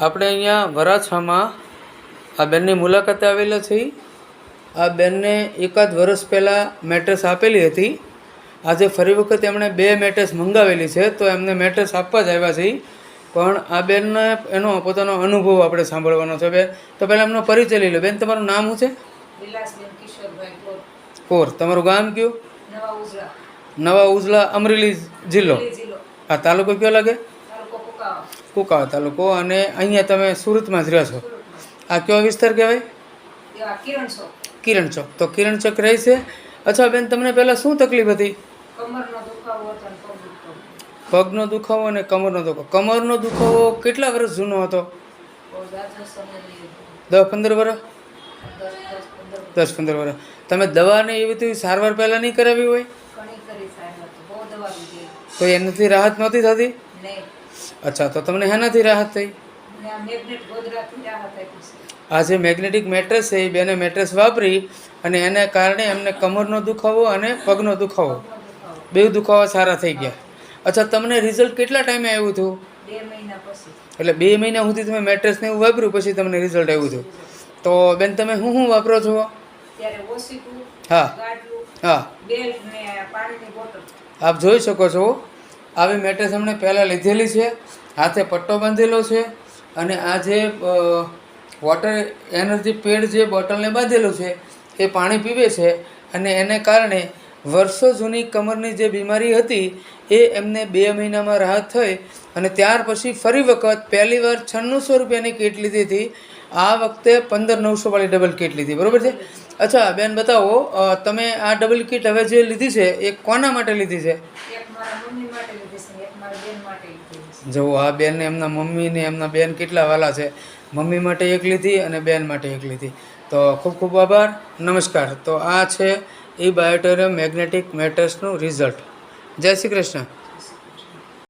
આપણે અહીંયા વરાછામાં આ બેનની મુલાકાતે આવેલા છીએ. આ બેનને એકાદ વર્ષ પહેલાં મેટ્રેસ આપેલી હતી. આજે ફરી વખત એમણે 2 મેટ્રેસ મંગાવેલી છે, તો એમને મેટ્રેસ આપવા જ આવ્યા છીએ. પણ આ બેનને એનો પોતાનો અનુભવ આપણે સાંભળવાનો છે. બેન, તો પહેલાં એમનો પરિચય લઈ લો. બેન, તમારું નામ શું છે? વિલાસબેન કિશોરભાઈ કોર. તમારું ગામ કયું? નવા ઉજળા, નવા ઉજલા, અમરેલી જિલ્લો. જિલ્લો, આ તાલુકો કયો લાગે? તાલુકો કુકાવા, કુકાવા તાલુકો. અને અહીંયા તમે સુરતમાં જ રહ્યો છો. આ કયો વિસ્તાર કહેવાય? એવા કિરણ છો. કિરણ ચોક. તો કિરણ ચોક રહે છે. અચ્છા બેન, તમને પહેલાં શું તકલીફ હતી? કમરનો દુખાવો હતો અને પગ દુખાવો. પગનો દુખાવો અને કમરનો દુખાવો. કમરનો દુખાવો કેટલા વર્ષ જૂનો હતો? બહુ જાજો સમય લઈ 10-15 વર્ષ? 10-15 10-15 વર્ષ. તમે દવાને એવી તેવી સારવાર પહેલાં નહીં કરાવી હોય? ઘણી કરી સાહેબ તો બહુ દવા લીધી. તો એનાથી રાહત નહોતી થતી? નહીં. અચ્છા, તો તમને હેનાથી રાહત થઈ? ને આ મેગ્નેટ ગોધરાથી રાહત આપી છે. આ જે મેગ્નેટિક મેટ્રેસ છે એ બેને મેટ્રેસ વાપરી અને એને કારણે એમને કમરનો દુખાવો અને પગનો દુખાવો, પગનો દુખાવો બે દુખાવા સારા થઈ ગયા. અચ્છા, તમને રિઝલ્ટ કેટલા ટાઈમે આવ્યું હતું? 2 મહિના પછી. એટલે 2 મહિના સુધી તમે મેટ્રેસને એવું વાપર્યું, પછી તમને રિઝલ્ટ આવ્યું હતું. તો બેન, તમે શું વાપરો છો? ત્યારે ઓસીકું, હા ગાડલું, હા, બેલ્ટ ને પાણીની બોટલ. આપ જોઈ શકો છો. આવી મેટ્રેસ અમને પહેલાં લીધેલી છે. હાથે પટ્ટો બાંધેલો છે અને આ જે વોટર એનર્જી પેડ જે બોટલને બાંધેલું છે એ પાણી પીવે છે અને એને કારણે વર્ષો જૂની કમરની જે બીમારી હતી એ એમને 2 મહિનામાં રાહત થઈ. અને ત્યાર પછી ફરી વખત પહેલી વાર 9600 રૂપિયાની કીટ લીધી હતી. આ વખતે 15900 વાળી ડબલ કીટ લીધી. બરાબર છે? અચ્છા બેન, બતાવો, તમે આ ડબલ કીટ હવે જે લીધી છે એ કોના માટે લીધી છે? એક મારા મમ્મી માટે લીધી છે, એક મારા બેન માટે લીધી છે. જુઓ, આ બેનને એમના મમ્મીને એમના બેન કેટલા વાલા છે. મમ્મી માટે એક લીધી અને બેન માટે એક લીધી. તો ખૂબ ખૂબ આભાર. નમસ્કાર. તો આ છે એ બાયોટેરિયમ મેગ્નેટિક મેટ્રેસનું રિઝલ્ટ. જય શ્રી કૃષ્ણ.